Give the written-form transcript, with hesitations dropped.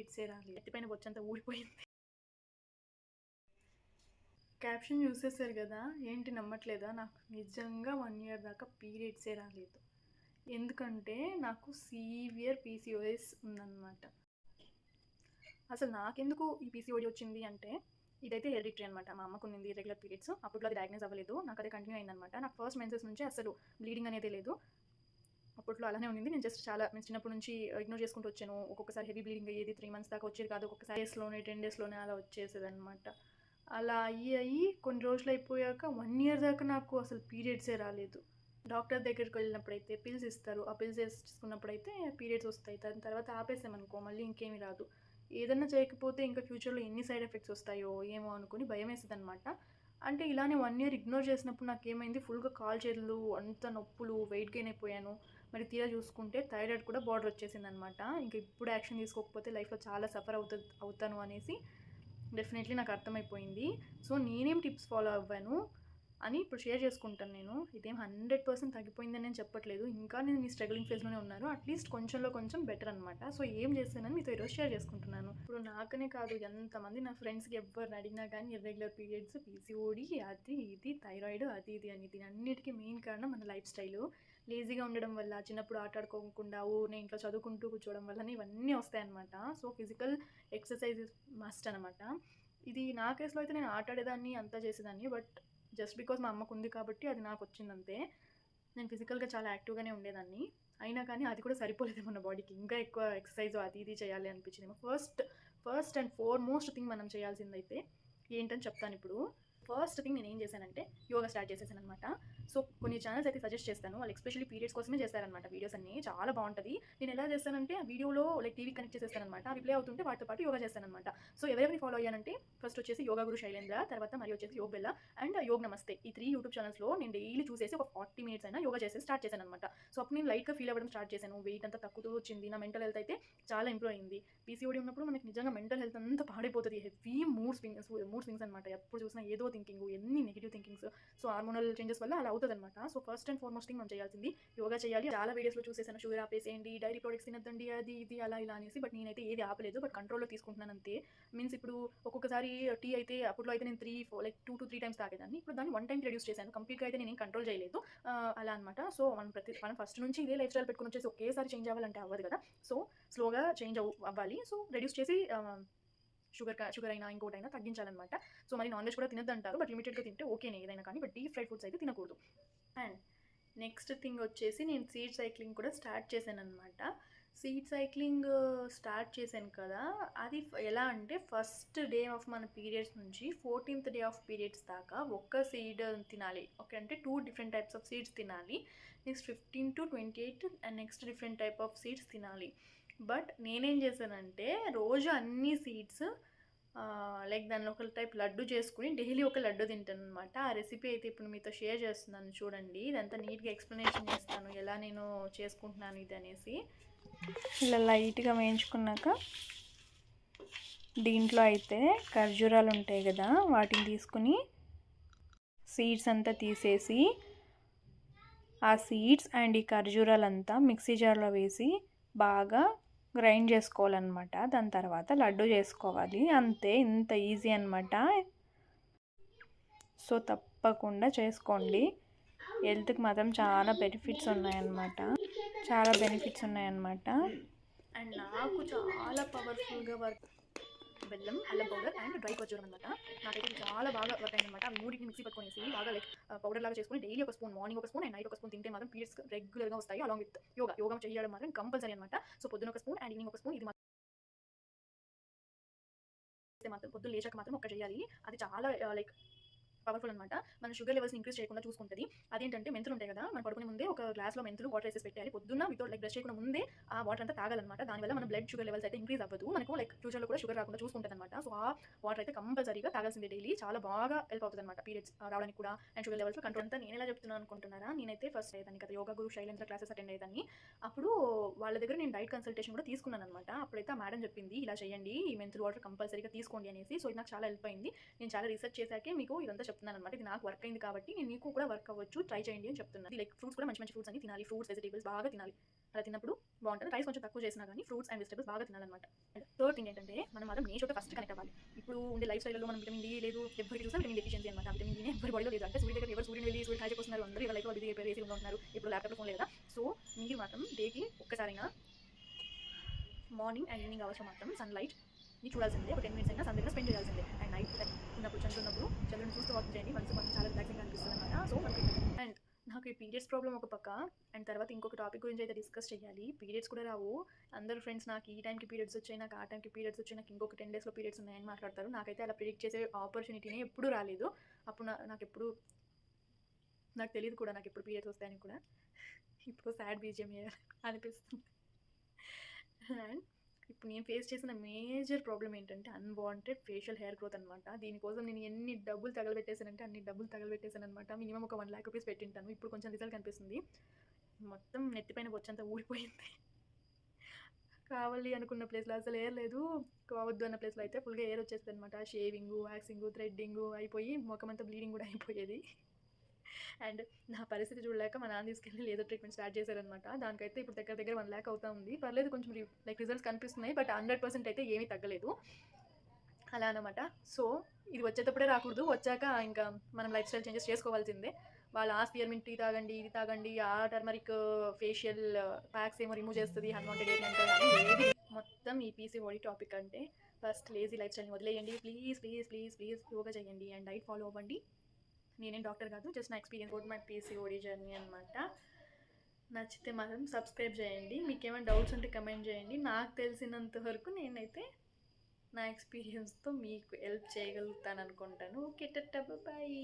పీరియడ్సే రాలేదు. ఎత్తిపైన బొచ్చంతా ఊడిపోయింది. క్యాప్షన్ చూసేసారు కదా, ఏంటి నమ్మట్లేదా? నాకు నిజంగా 1 ఇయర్ దాకా పీరియడ్సే రాలేదు. ఎందుకంటే నాకు సీవియర్ పీసీఓఎస్ ఉందన్నమాట. అసలు నాకెందుకు ఈ పీసీఓడి వచ్చింది అంటే, ఇదైతే హెరిడిటరీ అనమాట. మా అమ్మకు ఉన్నింది రెగ్యులర్ పీరియడ్స్. అప్పట్లో అది డయాగ్నోస్ అవ్వలేదు, నాకు అదే కంటిన్యూ అయిందనమాట. నాకు ఫస్ట్ మెన్సెస్ నుంచి అసలు బ్లీడింగ్ అనేది లేదు. అప్పట్లో అలానే ఉంది. నేను చిన్నప్పటి నుంచి ఇగ్నోర్ చేసుకుంటూ వచ్చాను. ఒక్కొక్కసారి హెవీ బ్లీడింగ్ అయ్యేది, 3 months దాకా వచ్చేది కాదు. ఒక్కొక్కసారి డేస్లోనే 10 daysలోనే అలా వచ్చేసేది అనమాట. అలా అయ్యి కొన్ని రోజులు అయిపోయాక 1 year దాకా నాకు అసలు పీరియడ్సే రాలేదు. డాక్టర్ దగ్గరికి వెళ్ళినప్పుడైతే పిల్స్ ఇస్తారు. ఆ పిల్స్ వేసుకున్నప్పుడైతే పీరియడ్స్ వస్తాయి. దాని తర్వాత ఆపేసామనుకో మళ్ళీ ఇంకేమీ రాదు. ఏదన్నా చేయకపోతే ఇంకా ఫ్యూచర్లో ఎన్ని సైడ్ ఎఫెక్ట్స్ వస్తాయో ఏమో అనుకుని భయం వేస్తుంది అనమాట. అంటే ఇలానే 1 year ఇగ్నోర్ చేసినప్పుడు నాకేమైంది, ఫుల్గా కాలు చేతులు అంత నొప్పులు, వెయిట్ గెయిన్ అయిపోయాను. మరి తీరా చూసుకుంటే థైరాయిడ్ కూడా బార్డర్ వచ్చేసింది అనమాట. ఇంకా ఇప్పుడు యాక్షన్ తీసుకోకపోతే లైఫ్లో చాలా సఫర్ అవుతాను అనేసి డెఫినెట్లీ నాకు అర్థమైపోయింది. సో నేనేం టిప్స్ ఫాలో అవ్వాను అని ఇప్పుడు షేర్ చేసుకుంటాను. నేను ఇదేం 100% తగ్గిపోయిందని నేను చెప్పట్లేదు. ఇంకా నేను ఈ స్ట్రగ్లింగ్ ఫేజ్లోనే ఉన్నాను. అట్లీస్ట్ కొంచెంలో కొంచెం బెటర్ అనమాట. సో ఏం చేస్తానని మీతో ఈరోజు షేర్ చేసుకుంటున్నాను. ఇప్పుడు నాకనే కాదు, ఎంతమంది నా ఫ్రెండ్స్కి ఎవరిని అడిగినా కానీ ఇర్రెగ్యులర్ పీరియడ్స్, పీసీఓడి, అది ఇది, థైరాయిడ్, అది ఇది అని, దీని అన్నిటికీ మెయిన్ కారణం మన లైఫ్ స్టైల్. లేజీగా ఉండడం వల్ల, చిన్నప్పుడు ఆట ఆడుకోకుండా ఊరినే ఇంట్లో చదువుకుంటూ కూర్చోవడం వల్లనే ఇవన్నీ వస్తాయన్నమాట. సో ఫిజికల్ ఎక్సర్సైజ్ మస్ట్ అనమాట. ఇది నా కేసులో అయితే నేను ఆట ఆడేదాన్ని, అంతా చేసేదాన్ని. బట్ జస్ట్ బికాజ్ మా అమ్మకు ఉంది కాబట్టి అది నాకు వచ్చిందంతే. నేను ఫిజికల్గా చాలా యాక్టివ్గానే ఉండేదాన్ని. అయినా కానీ అది కూడా సరిపోలేదు మన బాడీకి. ఇంకా ఎక్కువ ఎక్సర్సైజ్ అది ఇది చేయాలి అనిపించింది. ఫస్ట్ అండ్ ఫార్మోస్ట్ థింగ్ మనం చేయాల్సిందైతే ఏంటని చెప్తాను ఇప్పుడు. ఫస్ట్ థింగ్ నేను ఏం చేశానంటే యోగా స్టార్ట్ చేసేసాను అనమాట. సో కొన్ని ఛానల్స్ అయితే సజెస్ట్ చేస్తాను, వాళ్ళు ఎస్పెషల్లీ పీరియడ్స్ కోసమే చేస్తారనమాట వీడియోస్ అన్ని. చాలా బాగుంటుంది. నేను ఎలా చేస్తానంటే ఆ వీడియోలో టీవీ కనెక్ట్ చేసేస్తానమాట. అవి ప్లే అవుతుంటే వాటితో పాటు యోగా చేస్తానమాట. సో ఎవరెవరిని ఫాలో అయ్యానంటే, ఫస్ట్ వచ్చేసి యోగా గురు శైలేంద్ర, తర్వాత మరి వచ్చేసి యోగ్ బెల్లా అండ్ యోగ్ నమస్తే. ఈ 3 యూట్యూబ్ ఛానల్స్లో నేను డైలీ చూసేసి ఒక 40 minutes అయినా యోగా చేసి స్టార్ట్ చేశాను అనమాట. సో అప్పుడు నేను లైట్గా ఫీల్ అవ్వడం స్టార్ట్ చేశాను. వెయిట్ అంతా తక్కువ వచ్చింది. నా మెంటల్ హెల్త్ అయితే చాలా ఇంప్రూవ్ అయింది. పీసీఓడి ఉన్నప్పుడు మనకి నిజంగా మెంటల్ హెల్త్ అంతా పాడైపోతుంది. హెవీ మూడ్ స్వింగ్స్ అనమాట. ఎప్పుడు చూసినా ఏదో థింకింగ్, ఎన్ని negative thinkings. So hormonal changes వల్ల అలా అవుతుంది అనమాట. So first and foremost thing మనం చేయాల్సింది యోగా చేయాలి. చాలా వీడియోస్లో చూసేసాను, షుగర్ ఆపేసేయండి, డైరీ ప్రొడక్ట్స్ తినద్దండి, అది ఇది అలా ఇలా అనేసి. బట్ నేనైతే ఏది ఆపలేదు, బట్ కంట్రోల్లో తీసుకుంటున్నాను అంతే. మీన్స్ ఇప్పుడు ఒక్కొక్కసారి టీ అయితే అప్పట్లో అయితే నేను 2 to 3 times తాగేదాన్ని. ఇప్పుడు దాన్ని 1 time రెడ్యూస్ చేశాను. కంప్లీట్గా అయితే నేను కంట్రోల్ చేయలేదు అలా అనమాట. సో మనం ఫస్ట్ నుంచి ఇదే లైఫ్ స్టైల్ పెట్టుకుని వచ్చేసి ఒకేసారి చేంజ్ అవ్వాలంటే అవ్వదు కదా. సో స్లోగా చేంజ్ అవ్వాలి. సో రెడ్యూస్ చేసి షుగర్ అయినా ఇంకోటైనా తగ్గించాలన్నమాట. సో మరి నాన్ వెజ్ కూడా తినద్దు అంటారు, బట్ లిమిటెడ్గా తింటే ఓకేనే ఏదైనా కానీ. బట్ డీప్ ఫ్రైడ్ ఫుడ్స్ అయితే తినకూడదు. అండ్ నెక్స్ట్ థింగ్ వచ్చేసి నేను సీడ్ సైక్లింగ్ కూడా స్టార్ట్ చేశాను అనమాట. సీడ్ సైక్లింగ్ స్టార్ట్ చేశాను కదా, అది ఎలా అంటే ఫస్ట్ డే ఆఫ్ మన పీరియడ్స్ నుంచి 14th day ఆఫ్ పీరియడ్స్ దాకా ఒక్క సీడ్ తినాలి. ఓకే, అంటే 2 different types ఆఫ్ సీడ్స్ తినాలి. Next 15 to 28 and next different type of seeds తినాలి. బట్ నేనేం చేశానంటే రోజు అన్ని సీడ్స్ లైక్ దానిలో ఒక టైప్ లడ్డు చేసుకుని డైలీ ఒక లడ్డు తింటాను అనమాట. ఆ రెసిపీ అయితే ఇప్పుడు మీతో షేర్ చేస్తున్నాను చూడండి. ఇదంతా నీట్గా ఎక్స్ప్లెనేషన్ చేస్తాను ఎలా నేను చేసుకుంటున్నాను ఇది అనేసి. ఇలా లైట్గా వేయించుకున్నాక దీంట్లో అయితే ఖర్జూరాలు ఉంటాయి కదా, వాటిని తీసుకుని సీడ్స్ అంతా తీసేసి ఆ సీడ్స్ అండ్ ఈ ఖర్జూరాలంతా మిక్సీ జార్లో వేసి బాగా గ్రైండ్ చేసుకోవాలన్నమాట. దాని తర్వాత లడ్డు చేసుకోవాలి. అంతే, ఇంత ఈజీ అనమాట. సో తప్పకుండా చేసుకోండి. హెల్త్కి మాత్రం చాలా బెనిఫిట్స్ ఉన్నాయన్నమాట. అండ్ నాకు చాలా పవర్ఫుల్గా వర్క్ బెల్లం, అల్లం పౌడర్ అండ్ డ్రై ఖర్జూరం అనమాట. నాకైతే చాలా బాగా వర్క్ అయింది అనమాట. అవి మూడింటిని మిక్సీ పట్టుకునేసి బాగా లైక్ పౌడర్ లాగా చేసుకుని డైలీ ఒక స్పూన్, మార్నింగ్ ఒక స్పూన్ అండ్ నైట్ ఒక స్పూన్ తింటే మాత్రం పీరియడ్స్ రెగ్యులర్గా వస్తాయి. అలాంగ్ విత్ యోగా చేయడం మాత్రం కంపల్సరీ అనమాట. సో పొద్దున ఒక స్పూన్ అండ్ ఈవినింగ్ ఒక స్పూన్. ఇది మాత్రం పొద్దున్న లేచాక మాత్రం ఒక్క చేయాలి. అది చాలా లైక్ పవర్ఫుల్ అనమాట. మన షుగర్ లెవెల్స్ ఇంక్రీజ్ చేయకుండా చూసుకుంటుంది. అదేంటంటే మెంతులు ఉంటాయి కదా, మనం పడుకునే ముందే ఒక గ్లాస్లో మెంతులు వాటర్ వేసేసి పెట్టాలి. పొద్దున్న వితౌట్ లైక్ బ్రష్ చేయకుండా ముందే ఆ వాటర్ అంతా తాగాలన్నమాట. దానివల్ల మన బ్లడ్ షుగర్ లెవెల్స్ అయితే ఇంక్రీజ్ అవ్వదు. మనకు లైక్ ఫ్యూచర్లో కూడా షుగర్ రాకుండా చూసుకుంటుంది అనమాట. సో ఆ వాటర్ అయితే కంపల్సరీగా తాగాల్సిందే డైలీ. చాలా బాగా హెల్ప్ అవుతుంది అనమాట పీరియడ్స్ రావడానికి కూడా అండ్ షుగర్ లెవెల్స్ కంట్రోల్. అంతా నేను ఎలా చెప్తున్నాను అనుకుంటున్నారా, నేనైతే ఫస్ట్ అయ్యేదాన్ని కదా యోగా గురు శైలేంద్ర క్లాసెస్ అటెండ్ అయ్యేదాన్ని. అప్పుడు వాళ్ళ దగ్గర నేను డైట్ కన్సల్టేషన్ కూడా తీసుకున్నాను అనమాట. అప్పుడైతే ఆ మేడం చెప్పింది ఇలా చేయండి, ఈ మెంతులు వాటర్ కంపల్సరీగా తీసుకోండి అనేసి. సో ఇది నాకు చాలా హెల్ప్ అయింది. నేను చాలా రీసెర్చ్ చేశాకే మీకు ఇదంతా చెప్తున్నాను అనమాట. ఇది నాకు వర్క్ అయింది కాబట్టి నేను మీకు కూడా వర్క్ అవ్వచ్చు, ట్రై చేయండి అని చెప్తున్నాను. లైక్ ఫ్రూట్స్ కూడా మంచి మంచి ఫ్రూట్స్ అన్ని తినాలి. ఫ్రూట్స్, వెజిటేబుల్స్ బాగా తినాలి. అలా తిన్నప్పుడు బాగుంటుంది. రైస్ కొంచెం తక్కువ చేసినా కానీ ఫ్రూట్స్ అండ్ వెజిటేబుల్స్ బాగా తినాలన్నమాట. అండ్ థర్డ్ థింగ్ ఏంటంటే మనం మాత్రం నేచర్తో ఫస్ట్ కనెక్ట్ అవ్వాలి. ఇప్పుడు ఉండే లైఫ్ స్టైల్లో మనం విటమిన్ డి లేదు, ఎవరికి చూసినా విటమిన్ డెఫిషియన్సీ అనమాట. విటమిన్ డి ఎవరి బాడీలో లేదు. అంటే సూర్యుడి దగ్గర ఎవరు సూర్యుని వెళ్ళి సూర్యుడు కాయ వస్తున్నారు, అందరూ ఎవరి లైఫ్లో బిజీ అయిపోయి ఏసీలో ఉంటున్నారు, ఇప్పుడు ల్యాప్టాప్ ఫోన్ లేదా. సో మీరు మాత్రం డేకి ఒక్కసారైనా మార్నింగ్ అండ్ ఈవినింగ్ అవర్స్లో మాత్రం సన్లైట్ని చూడాల్సిందే. ఒక 10 minutes అయినా సన్ దగ్గర స్పెండ్ చేయాల్సిందే. అండ్ నైట్ ఉన్నప్పుడు చంద్రుని చూస్తూ వాకింగ్ చేయండి. మనసు చాలా రిలాక్సింగ్గా అనిపిస్తుంది అనమాట. సో అండ్ నాకు ఈ పీరియడ్స్ ప్రాబ్లం ఒక పక్క, అండ్ తర్వాత ఇంకొక టాపిక్ గురించి అయితే డిస్కస్ చేయాలి. పీరియడ్స్ కూడా రావు. అందరూ ఫ్రెండ్స్ నాకు ఈ టైంకి పీరియడ్స్ వచ్చాయి, నాకు ఆ టైంకి పీరియడ్స్ వచ్చాయి, నాకు ఇంకొక 10 daysలో పీరియడ్స్ ఉన్నాయని మాట్లాడతారు. నాకైతే అలా ప్రిడిక్ట్ చేసే ఆపర్చునిటీనే ఎప్పుడూ రాలేదు. అప్పుడు నాకు తెలియదు కూడా నాకు ఎప్పుడు పీరియడ్స్ వస్తాయని కూడా. ఇప్పుడు సాడ్ బీజిఎం అనిపిస్తుంది. అండ్ ఇప్పుడు నేను ఫేస్ చేసిన మేజర్ ప్రాబ్లం ఏంటంటే అన్వాంటెడ్ ఫేషియల్ హెయిర్ గ్రోత్ అనమాట. దీనికోసం నేను ఎన్ని డబ్బులు తగలబెట్టేసానంటే అన్ని డబ్బులు తగలబెట్టేసాను అనమాట. మినిమం ఒక 1 lakh రూపీస్ పెట్టింటాను. ఇప్పుడు కొంచెం రిజల్ట్ కనిపిస్తుంది. మొత్తం నెత్తిపైన వచ్చంతా ఊడిపోయింది. కావాలి అనుకున్న ప్లేస్లో అసలు హెయిర్ లేదు, కావద్దు అన్న ప్లేస్లో అయితే ఫుల్గా హెయిర్ వచ్చేస్తుంది అనమాట. షేవింగ్, వ్యాక్సింగ్, థ్రెడ్డింగ్ అయిపోయి ముఖం అంతా బ్లీడింగ్ కూడా అయిపోయేది. అండ్ నా పరిస్థితి చూడలేక మా నాన్న తీసుకెళ్ళి లేజర్ ట్రీట్మెంట్ స్టార్ట్ చేశారనమాట. దానికైతే ఇప్పుడు దగ్గర 1 lakh అవుతా ఉంది. పర్లేదు, కొంచెం లైక్ రిజల్ట్స్ కనిపిస్తున్నాయి, బట్ 100% అయితే ఏమీ తగ్గలేదు అలా అనమాట. సో ఇది వచ్చేటప్పుడే రాకూడదు, వచ్చాక ఇంకా మనం లైఫ్ స్టైల్ చేంజెస్ చేసుకోవాల్సిందే. వాళ్ళు ఆ స్పియర్మింట్ టీ తాగండి, ఇది తాగండి, ఆ టర్మరిక్ ఫేషియల్ ప్యాక్స్ ఏమో రిమూవ్ చేస్తుంది, అన్వాంటెడ్ ఏమి అంటారు, ఏది మొత్తం ఈ పీసీఓడి టాపిక్ అంటే ఫస్ట్ లేజీ లైఫ్ స్టైల్ని వదిలేయండి. Please please please please yoga చేయండి అండ్ డైట్ ఫాలో అవ్వండి. నేనేం డాక్టర్ కాదు, జస్ట్ నా ఎక్స్పీరియన్స్ కూడా మై పీసీఓడి జర్నీ అనమాట. నచ్చితే మాత్రం సబ్స్క్రైబ్ చేయండి. మీకు ఏమైనా డౌట్స్ ఉంటే కమెంట్ చేయండి. నాకు తెలిసినంత వరకు నేనైతే నా ఎక్స్పీరియన్స్తో మీకు హెల్ప్ చేయగలుగుతాను అనుకుంటాను. Okay, టట్టా, bye.